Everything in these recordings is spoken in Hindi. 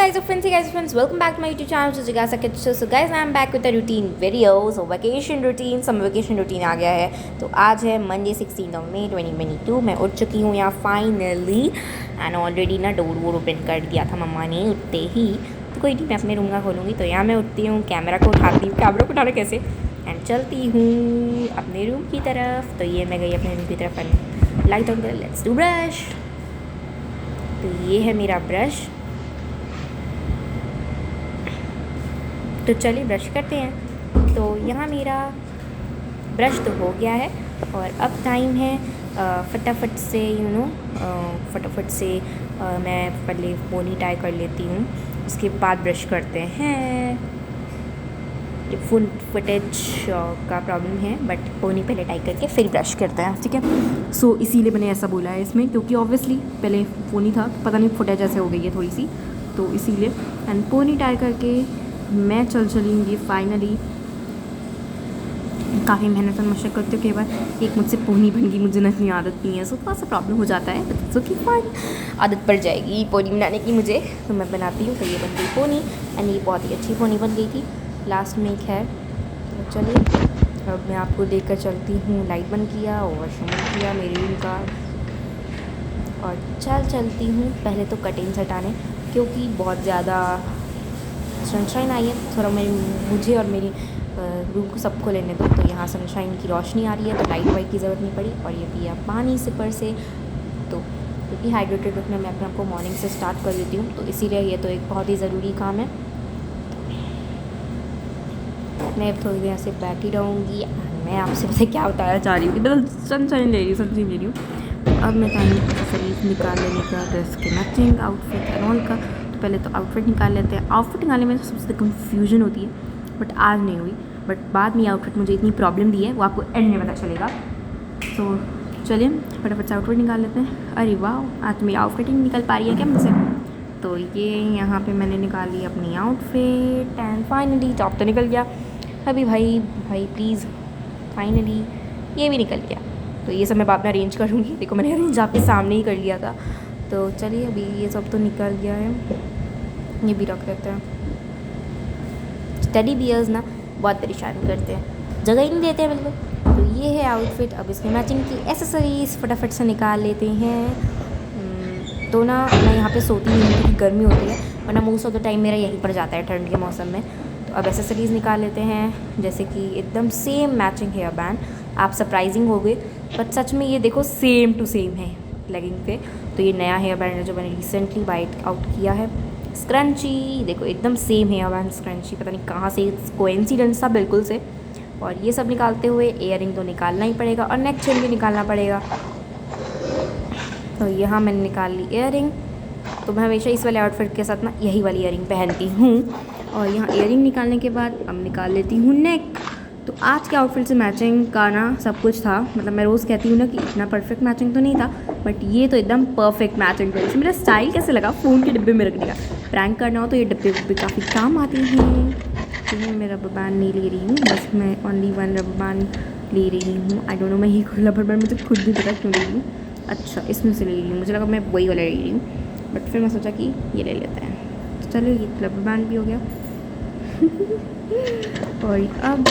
Hey guys, welcome back to my YouTube channel. So guys, I'm back with a routine video. So vacation routine, summer vacation routine आ गया है. तो आज है Monday 16 of May 2022. मैं उठ चुकी हूँ यहाँ फाइनली एंड ऑलरेडी ना डोर वोर ओपन कर दिया था मम्मा ने उठते ही. तो कोई नहीं, मैं अपने रूम का खोलूँगी. तो यहाँ मैं उठती हूँ, कैमरा को उठाती हूँ. कैमरा को उठाना कैसे एंड चलती हूँ अपने रूम की तरफ. तो ये मैं गई अपने रूम की तरफ एंड लाइट ऑन कर. Let's do brush. तो ये है मेरा ब्रश. तो चलिए ब्रश करते हैं. तो यहाँ मेरा ब्रश तो हो गया है और अब टाइम है फटाफट से फटाफट से मैं पहले पोनी टाई कर लेती हूँ. उसके बाद ब्रश करते हैं. फुल फुटेज का प्रॉब्लम है बट पोनी पहले टाई करके फिर ब्रश करते हैं, ठीक है. सो इसीलिए मैंने ऐसा बोला है इसमें, क्योंकि ऑब्वियसली पहले पोनी था, पता नहीं फुटेज ऐसे हो गई है थोड़ी सी, तो इसीलिए. एंड पोनी टाई करके मैं चलूँगी फाइनली. काफ़ी मेहनत और मशक्क़त के बाद एक मुझसे पोनी बन गई. मुझे इतनी आदत नहीं है, सो थोड़ा सा प्रॉब्लम हो जाता है, सो कि फाइन आदत पड़ जाएगी पोनी बनाने की मुझे. तो मैं बनाती हूँ. तो ये बन गई पोनी एंड ये बहुत ही अच्छी पोनी बन गई थी. लास्ट में एक है. तो चलिए अब मैं आपको लेकर चलती हूँ. लाइट बंद किया, वॉशरूम किया मेरे रूम का और चलती हूँ पहले तो कर्टेन्स हटाने, क्योंकि बहुत ज़्यादा सनशाइन आई है. थोड़ा मुझे और मेरी रूम को सबको लेने दो. तो यहाँ सनशाइन की रोशनी आ रही है, तो लाइट वाइट की ज़रूरत नहीं पड़ी. और ये पिया पानी सिपर से. तो क्योंकि हाइड्रेटेड रखना मैं अपने आपको मॉर्निंग से स्टार्ट कर देती हूँ, तो इसीलिए ये तो एक बहुत ही ज़रूरी काम है. मैं अब थोड़ी देर से बैठी रहूँगी. मैं आपसे पता क्या बताना चाह रही हूँ कि मतलब सनशाइन ले रही हूँ. अब मैं टाइम शरीर निकाल लेने का, ड्रेस के मैचिंग आउटफिट एंड ऑल का. पहले तो आउटफिट निकाल लेते हैं. आउटफिट निकालने में सबसे ज़्यादा कन्फ्यूजन होती है, बट आज नहीं हुई. बट बाद में आउटफिट मुझे इतनी प्रॉब्लम दी है, वो आपको एंड में पता चलेगा. तो चलिए फटाफट से आउटफिट निकाल लेते हैं. अरे वाह, आज मेरी आउटफिट ही निकल पा रही है क्या मुझसे. तो ये यहाँ पे मैंने निकाली अपनी आउटफिट एंड फाइनली टॉप तो निकल गया. अभी भाई प्लीज़ फाइनली ये भी निकल गया. तो ये सब मैं बाद में अरेंज करूँगी. देखो मैंने अरेंज आपके सामने ही कर लिया था. तो चलिए अभी ये सब तो निकल गया है, ये भी रख लेते हैं. टेडी बियर्स ना बहुत परेशान करते हैं, जगह ही नहीं देते हैं बिल्कुल. तो ये है आउटफिट. अब इसमें मैचिंग की एसेसरीज फटाफट से निकाल लेते हैं. तो ना मैं यहाँ पे सोती नहीं हूँ क्योंकि गर्मी होती है, वरना मोस्ट ऑफ द टाइम मेरा यहीं पर जाता है ठंड के मौसम में. तो अब एसेसरीज़ निकाल लेते हैं, जैसे कि एकदम सेम मैचिंग हेयर बैंड. आप सरप्राइजिंग हो गए, बट सच में ये देखो सेम टू सेम है लेगिंग पे. तो ये नया हेयर बैंड है जो मैंने रिसेंटली बाई आउट किया है. स्क्रंची देखो एकदम सेम हेयर बैंड स्क्रंची, पता नहीं कहाँ से कोइंसिडेंस था बिल्कुल से. और ये सब निकालते हुए ईयरिंग तो निकालना ही पड़ेगा और नेक चेन भी निकालना पड़ेगा. तो यहाँ मैंने निकाल ली ईयरिंग. तो मैं हमेशा इस वाले आउटफिट के साथ ना यही वाली ईयरिंग पहनती हूँ. और यहाँ ईयरिंग निकालने के बाद अब निकाल लेती हूँ नेक. तो आज के आउटफिट से मैचिंग का ना सब कुछ था. मतलब मैं रोज़ कहती हूँ ना कि इतना परफेक्ट मैचिंग तो नहीं था, बट ये तो एकदम परफेक्ट मैचिंग था. मेरा स्टाइल कैसे लगा फ़ोन के डिब्बे में रखने का. प्रैंक करना हो तो ये डिब्बे काफ़ी काम आते हैं. तो मैं रबर बैंड नहीं ले रही हूँ, बस मैं ओनली वन रबर बैंड ले रही हूँ. आई डोंट नो मैं ये रबर बैंड मुझे खुद भी पता क्यों ले रही हूँ. अच्छा इसमें से ले रही हूँ, मुझे लगा मैं वही वाला ले रही हूँ, बट फिर मैं सोचा कि ये ले लेते हैं. तो चलो ये रबर बैंड भी हो गया. और अब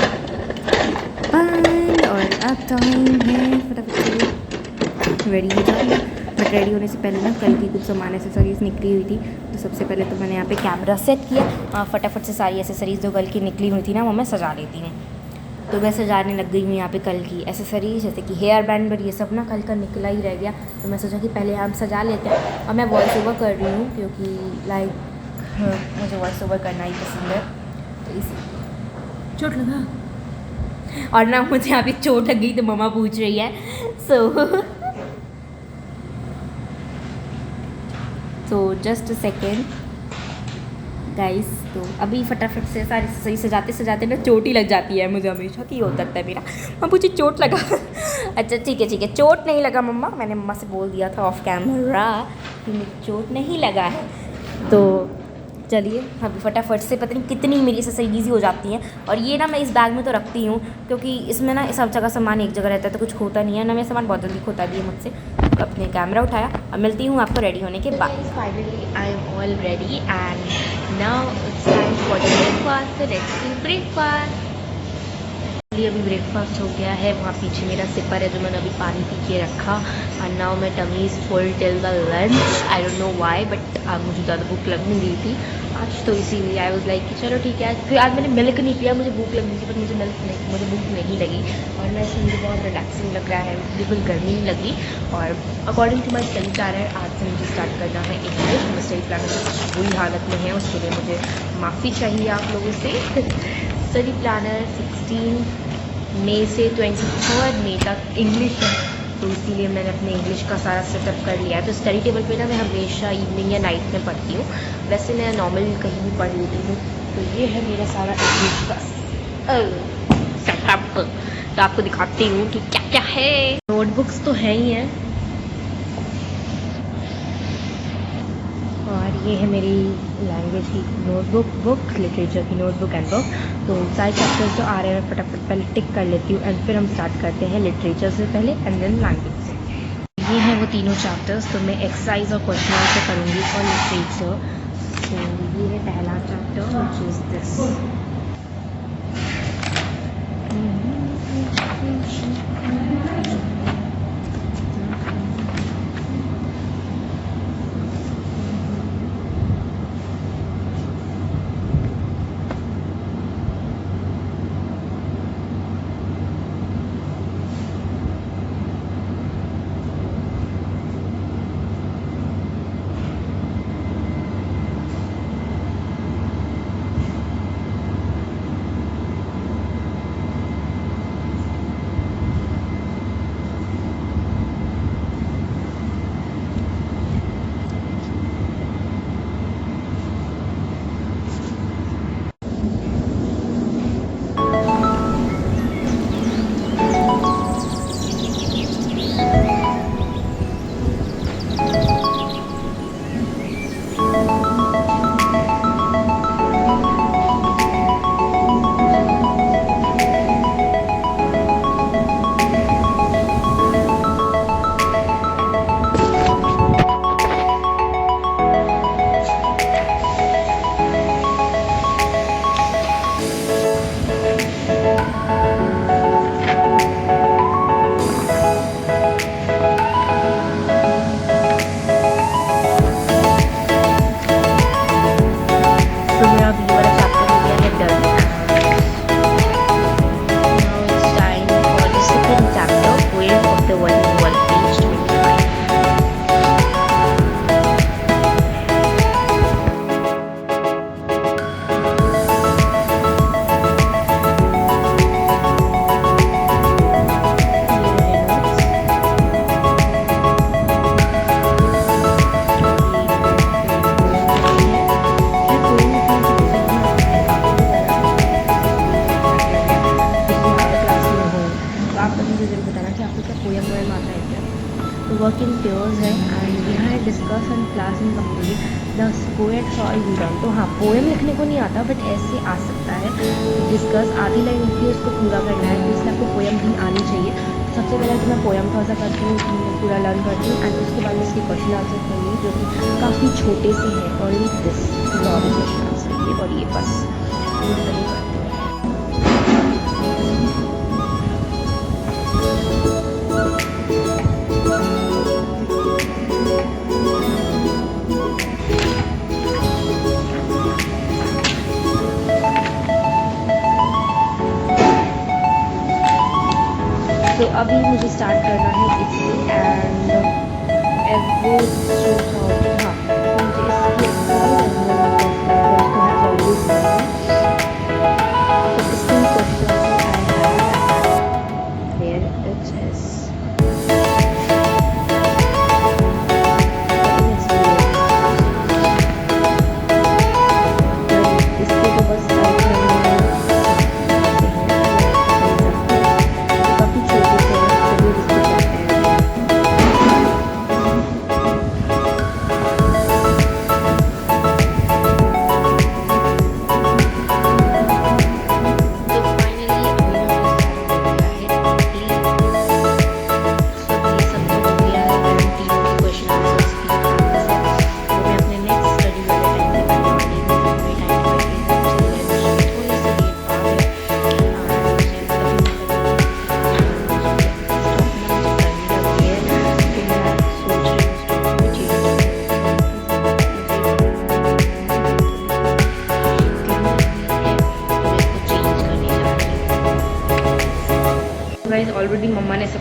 टाइम है फटाफट रेडी हो जाऊँगा. बट रेडी होने से पहले ना कल की कुछ सामान एसेसरीज़ निकली हुई थी. तो सबसे पहले तो मैंने यहाँ पे कैमरा सेट किया. फटाफट से सारी एसेसरीज़ जो कल की निकली हुई थी ना वो मैं सजा लेती हूँ. तो मैं सजाने लग गई हूँ यहाँ पे कल की एसेसरीज, जैसे कि हेयर बैंड. पर ये सब ना कल का निकला ही रह गया, तो मैं सोचा कि पहले हम सजा लेते हैं. और मैं वॉइस ओवर कर रही हूँ क्योंकि लाइक मुझे वॉइस ओवर करना ही पसंद है. तो इसी चोट लगा और ना मुझे यहाँ पे चोट लग गई तो मम्मा पूछ रही है. So just a second guys. तो अभी फटाफट से सारी सही सजाते ना चोट ही लग जाती है मुझे हमेशा. कि होता है मेरा मम्मा पूछी चोट लगा. अच्छा ठीक है चोट नहीं लगा मम्मा. मैंने मम्मा से बोल दिया था ऑफ कैमरा कि मुझे चोट नहीं लगा है. तो चलिए अभी फटाफट से, पता नहीं कितनी मेरी एसेसरीज़ हो जाती हैं. और ये ना मैं इस बैग में तो रखती हूँ क्योंकि इसमें ना सब जगह सामान एक जगह रहता है, तो कुछ खोता नहीं है ना. मेरा सामान बहुत जल्दी खोता भी है मुझसे. अपने कैमरा उठाया और मिलती हूँ आपको रेडी होने के बाद। Finally I am all ready and now it's time for the breakfast. So let's do breakfast. अभी ब्रेकफास्ट हो गया है, वहाँ पीछे मेरा सिपर है जो मैंने अभी पानी पी के रखा। And now my tummy is full till the lunch. I don't know why but मुझे ज़्यादा भूख लगने दी थी आज, तो इसीलिए आई वाज लाइक कि चलो ठीक है। फिर आज मैंने मिल्क नहीं पिया, मुझे भूख लगी थी पर मुझे भूख नहीं लगी और मैं मुझे बहुत रिलैक्सिंग लग रहा है, बिल्कुल गर्मी नहीं लगी। और according to my study planner आज से मुझे स्टार्ट करना है इंग्लिश। मैं स्टडी प्लानर से बुरी हालत में है, उसके लिए मुझे माफ़ी चाहिए आप लोगों से। स्टडी प्लानर 16 मई से 23 मई तक इंग्लिश है, तो इसीलिए मैंने अपने इंग्लिश का सारा सेटअप कर लिया है। तो स्टडी टेबल पे ना मैं हमेशा इवनिंग या नाइट में पढ़ती हूँ, वैसे मैं नॉर्मल कहीं भी पढ़ लेती हूँ। तो ये है मेरा सारा इंग्लिश का सेटअप, तो आपको दिखाती हूँ कि क्या क्या है। नोटबुक्स तो है ही हैं और ये है मेरी लैंग्वेज की नोटबुक, लिटरेचर की नोटबुक एंड बुक। तो सारे चैप्टर्स जो आ रहे हैं फटाफट पहले टिक कर लेती हूँ एंड फिर हम स्टार्ट करते हैं लिटरेचर से पहले एंड देन लैंग्वेज से। ये हैं वो तीनों चैप्टर्स, तो मैं एक्सरसाइज और क्वेश्चन से करूँगी और लिटरेचर। तो ये है पहला chapter which is this. Work in pairs है and we had discuss and class in complete the poets all we done. तो हाँ, पोएम लिखने को नहीं आता बट ऐसे आ सकता है। डिस्कस आधी लाइन लिखी है, उसको पूरा करना है, तो इसलिए आपको पोएम भी आनी चाहिए। सबसे पहले तो मैं पोएम थोड़ा सा करती हूँ, पूरा लर्न करती हूँ एंड उसके बाद मैं इसके क्वेश्चन आंसर करूँगी जो कि काफ़ी छोटे से हैं और दिस क्वेश्चन आंसर ये और ये बस करती हूँ। तो अभी मुझे स्टार्ट करना है इससे एंड वो जो हाँ मुझे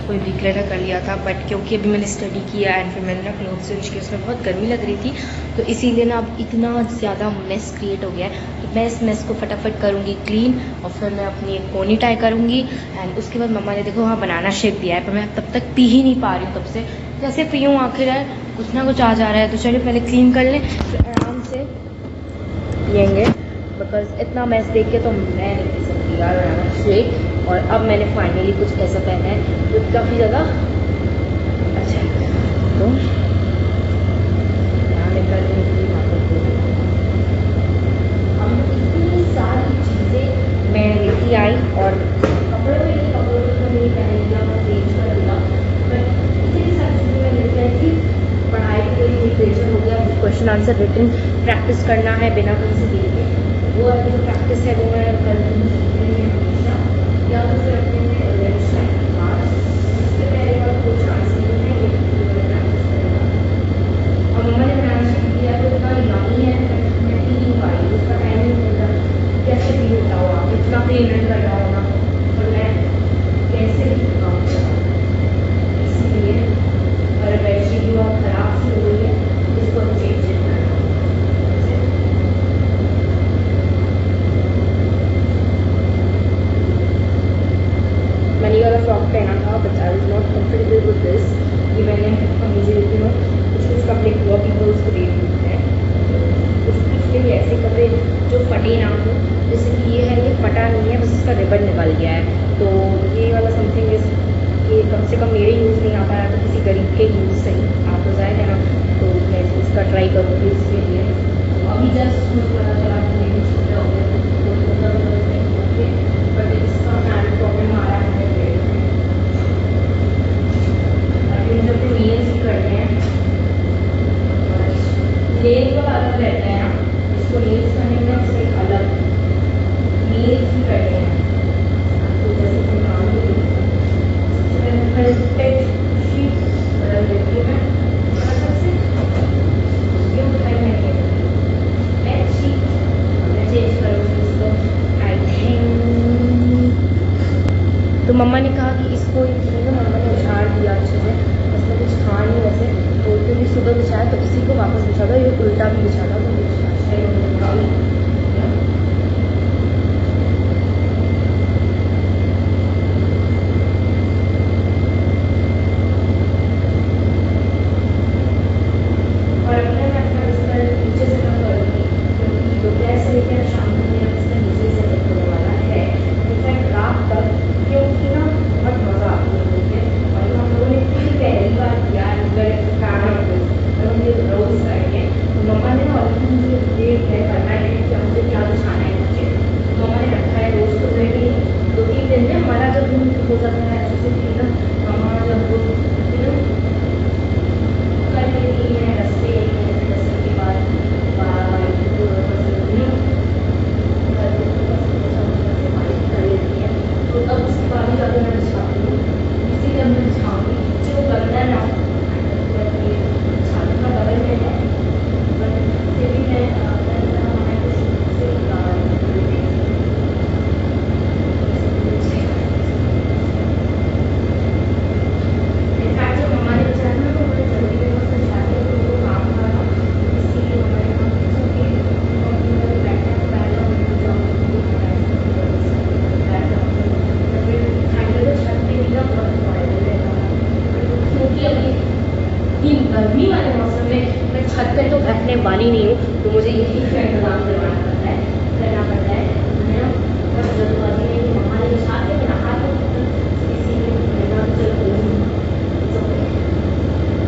कोई डिक्लेयर कर लिया था, बट क्योंकि अभी मैंने स्टडी किया एंड फिर मैंने ना क्लोथ चेंज किया, उसमें बहुत गर्मी लग रही थी, तो इसीलिए ना अब इतना ज़्यादा मेस क्रिएट हो गया है। तो मैं इस मेस को फटाफट करूँगी क्लीन और फिर मैं अपनी एक पोनी टाई करूँगी। एंड उसके बाद मम्मा ने देखो वहाँ बनाना शेक दिया है, पर मैं तब तक पी ही नहीं पा रही हूँ तब से, जैसे पी हूँ आखिर है कुछ ना कुछ आ जा रहा है। तो चलिए पहले क्लीन कर लें फिर आराम से पियेंगे, बिकॉज इतना मैस देख के तो मैं नहीं पी सकती यार बनाना शेक। और अब मैंने फाइनली कुछ ऐसा पहना है जो काफ़ी ज़्यादा अच्छा है। तो यहाँ मैं कर लूँगी अब इतनी सारी चीज़ें मैं लेती आई, और कपड़े में नहीं, कपड़ों में तो नहीं पहन लिया, मैं चेंज कर दिया, बट इतनी सारी चीज़ें मैं लेती आई थी। पढ़ाई के लिए भी प्रेशर हो गया, क्वेश्चन आंसर रिटन प्रैक्टिस करना है बिना कहीं से देखे, वो अभी जो प्रैक्टिस है वो मैं कर लूँगी हमेशा, या तो फिर अपने लंच टाइम के बाद, इससे पहले का कोई चांस नहीं है ये प्रैक्टिस करने का। और मम्मा ने बनाना शुरू किया तो इतना यमी है, मैं पी नहीं पाई, उसका टाइम नहीं मिलता, कैसे भी होता हो आप इतना पेमेंट कर रहा होगा और मैं कैसे भी काम कर रहा हूँ। इसलिए अगर बैटरी की बहुत ख़राब सी हो गई है, इसको चेंज करना है। मैंने वाला फ्रॉक पहना था, but I was not comfortable with this. ये मैंने मुझे कुछ कपड़े हुआ पीपल्स को दे दिए हैं, कुछ के लिए ऐसे कपड़े जो फटे ना हो, जैसे कि ये है, ये फटा नहीं है, बस इसका रिबन निकल गया है। तो ये वाला समथिंग इस ये कम से कम मेरे यूज़ नहीं आ पाया, तो किसी गरीब के यूज़ सही आप हो जाएगा ना, तो मैं इसका ट्राई करूँगी इसके लिए। तो अभी जस्ट मुझे पता चला कि मेरी छोटा हो गया, बट इसका हैंड प्रॉब्लम आ रहा है पेट में। अभी मुझे अपने नेल्स भी करने हैं, नेल का अलग रहता है ना, इसको नेल्स करने में इससे अलग नेल्स भी करने हैं। तो जैसे कि काम भी पेट शीट बदल देती हूँ मैं सबसे, ये उठाई मैंने पेट शीट मैं चेंज करूँगी इसको आई थिंक। तो मम्मा ने कहा कि इसको ना मम्मा ने उछाड़ दिया अच्छे से, इसमें कुछ था नहीं वैसे, तो क्योंकि सुबह बिछाया तो इसी को वापस बिछा दो, ये उल्टा भी बिछा दो, तो वाली नहीं हूँ, तो मुझे यही इंतजाम करना पड़ता है और जल्दबाजी में मम्मा ने बिछा के मैं नहा लूँ, इसीलिए मैंने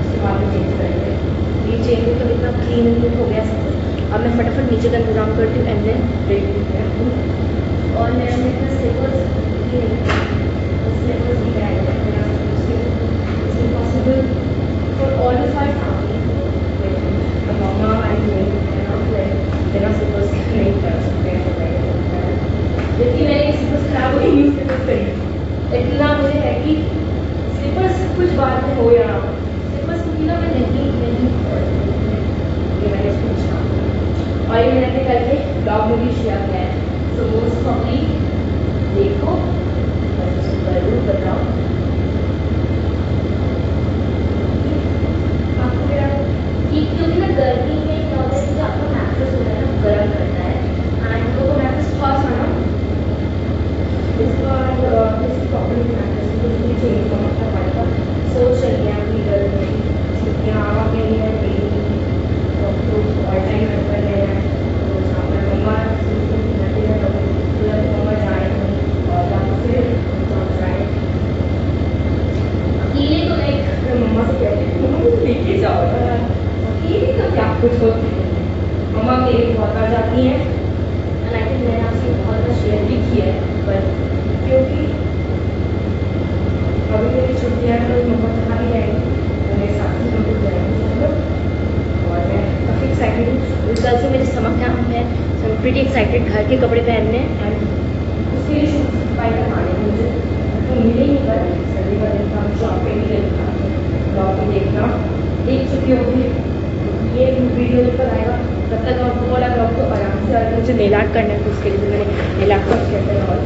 उसके बाद में चेंज करेंगे। ये चेंज तो इतना क्लीन हो गया सब कुछ। अब मैं फटाफट नीचे का इंतजाम करती हूँ एंड देन रेडी करती हूँ। और मैंने अपना स्लीपर्स भी possible for all of our family, मम्मा बिना स्लीपर्स नहीं कर सकते हैं, जबकि मैंने स्लीपर्स खराब हो यूज़ करी। इतना मुझे है कि स्लीपर्स कुछ बात में हो या ना हो, स्लीपर्स को ना मैं नहीं ये मैंने सोचा, और ये मैंने अपने कल के ब्लॉग में भी शेयर किया है। सो मोस्ट प्रॉब्ली देखो, जरूर बताओ गर्मी में क्या होता है कि आपका मैट्रेस जो है ना गर्म करता है एंड वो मैट्रेस थोड़ा सा ना इसका प्रॉब्लम मैट्रेस को चेंज करना पड़ेगा। सोच रही है अपनी गर्मी में छुट्टियाँ आ गई है तो ऑल टाइम घर पर रह रहे हैं तो जहाँ पर मम्मा मम्मा जाए और या फिर जाए अकेले तो लाइक मम्मा से कहते हैं मम्मा मुझे लेके जाओ अकेले तो क्या कुछ होते हैं। मम्मा मेरी बहुत आ जाती हैं एंड आई थिंक मैंने आपसे बहुत बार शेयर भी किया है पर क्योंकि अभी मेरी छुट्टियाँ हैं तो मम्मा कहाँ भी जाएंगी तो मेरे साथ ही हम लोग जाएंगे हम लोग और मैं काफ़ी एक्साइटेड हूँ। कल से मेरे स्टमक में हम है सो आई एम प्रीटी एक्साइटेड घर के कपड़े पहनने एंड उसके लिए शूज़ बाई करवाने मुझे तो मिले ही पर सर्दी का दिन था शॉप पे भी देखना ब्लॉग में देखना देख चुकी होगी ये वीडियो जब तक आएगा तब तक आपको वाला ब्लॉग तो आराम से आएगा। मुझे नेल आर्ट करना है तो उसके लिए मैंने नेल आर्ट का किया था और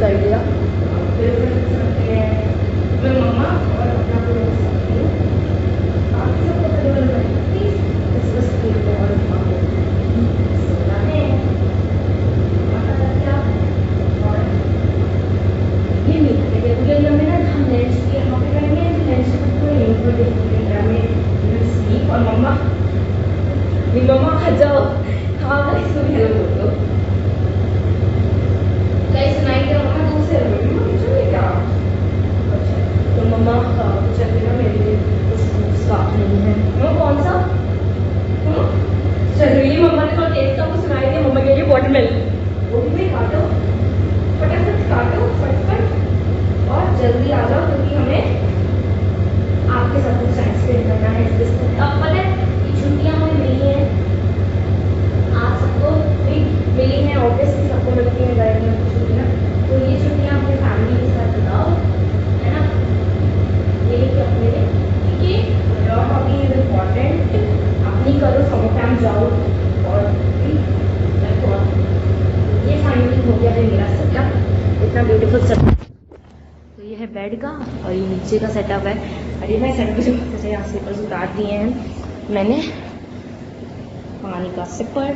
कर दिया फिर मैं मम्मा और अपना और मम्मा खा जाओ हाँ इसको भी हेल्प कर दो सुनाई क्या मम्मा दूसरे चलिए क्या अच्छा तो मम्मा चल ना मेरे लिए कुछ फ्रूट्स काट नहीं है मम्मा कौन सा चल रही मम्मा ने थोड़ा टेस्ट का कुछ सुनाई दिया मम्मा के लिए वाटरमेलन वो भी काटो फटाफट काटो फटफट और जल्दी आ जाओ क्योंकि हमें आपके साथ कुछ टाइम स्पेंड करना है। अब पता है ये छुट्टियाँ हमें मिली हैं आप सबको भी मिली हैं ऑब्वियसली सबको मिलती हैं गर्मियों की छुट्टियाँ तो ये छुट्टियाँ अपने फैमिली के साथ बिताओ है ना ये लेके अपने लिए क्योंकि योर हॉबी इज इम्पॉर्टेंट अपनी करो समर कैंप जाओ और ये फाइनली हो गया है मेरा सेटअप इतना ब्यूटीफुल सेटअप। तो ये है बेड का और ये नीचे का सेटअप है और ये मैं सेटअप जो जैसे यहाँ स्लीपर्स उतार दिए हैं मैंने पानी का सिपर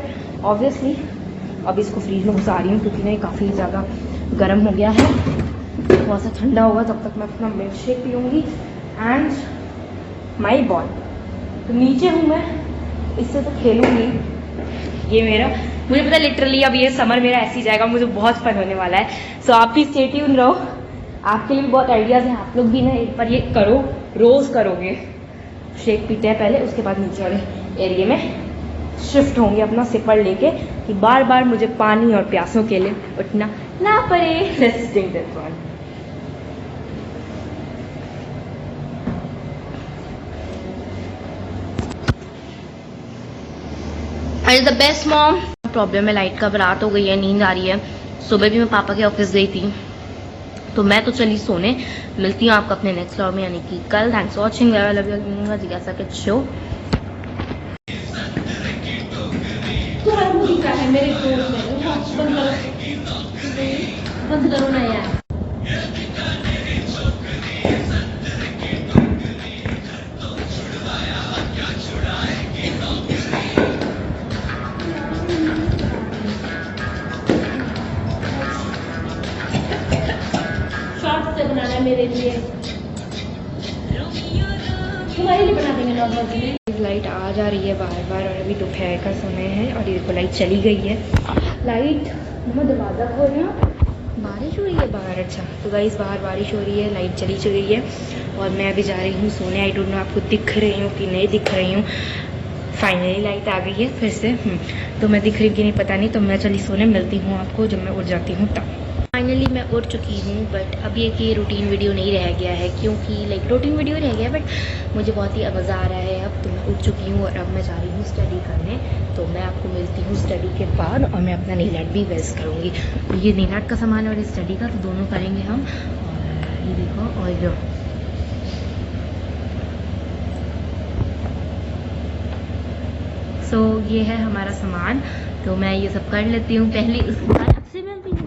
ऑब्वियसली अब इसको फ्रीज में घुसा रही हूँ क्योंकि नहीं काफ़ी ज़्यादा गर्म हो गया है थोड़ा सा ठंडा होगा तब तक मैं अपना मिल्क शेक पीऊँगी एंड माई बॉल तो नीचे हूँ मैं इससे तो खेलूँगी ये मेरा मुझे पता लिटरली अब ये समर मेरा ऐसे ही जाएगा मुझे बहुत फन होने वाला है। सो आप भी स्टे ट्यून रहो आपके लिए भी बहुत आइडियाज़ हैं आप लोग भी ना एक बार ये करो रोज़ करोगे शेक पीते हैं पहले उसके बाद नीचे वाले एरिया में शिफ्ट होंगे अपना सिपर लेके कि बार बार मुझे पानी और प्यासों के लिए उठना ना पड़े। Let's drink this one. अरे द बेस्ट मॉम प्रॉब्लम है लाइट का रात हो गई है नींद आ रही है सुबह भी मैं पापा के ऑफिस गई थी तो मैं तो चली सोने मिलती हूँ आपको अपने नेक्स्ट व्लॉग में यानी कि कल। थैंक्स फॉर वॉचिंग जिज्ञासा के शो। मेरे बंद करो ना यार शॉर्ट्स से बनाना है मेरे लिए तुम्हारे लिए बना देंगे नॉर्मल। लाइट आ जा रही है बार बार और अभी दोपहर का समय है और ये देखो लाइट चली गई है। लाइट मैं दरवाज़ा खोल रही हूँ बारिश हो रही है बाहर। अच्छा तो गाइस बाहर बारिश हो रही है लाइट चली गई है और मैं अभी जा रही हूँ सोने। आई डोंट नो आपको दिख रही हूँ कि नहीं दिख रही हूँ। फाइनली लाइट आ गई है फिर से तो मैं दिख रही कि नहीं पता नहीं। तो मैं चली सोने मिलती हूँ आपको जब मैं उठ जाती हूँ तब। फाइनली मैं उठ चुकी हूँ बट अब ये कि रूटीन वीडियो नहीं रह गया है क्योंकि लाइक रूटीन वीडियो रह गया बट मुझे बहुत ही मज़ा आ रहा है अब। तो मैं उठ चुकी हूँ और अब मैं जा रही हूँ स्टडी करने। तो मैं आपको मिलती हूँ स्टडी के बाद और मैं अपना नील आर्ट भी वेस्ट करूँगी। तो ये नील आर्ट का सामान और स्टडी का तो दोनों करेंगे हम। और ये देखो और सो ये है हमारा सामान। तो मैं ये सब कर लेती हूँ पहले उसके बाद आपसे मिलती हूँ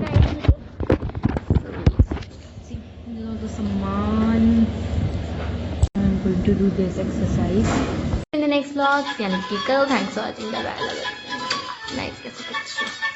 सामान बिल्कुल going to do this exercise in the next vlog. यानी कि कल. Thanks for watching. Bye bye. Nice.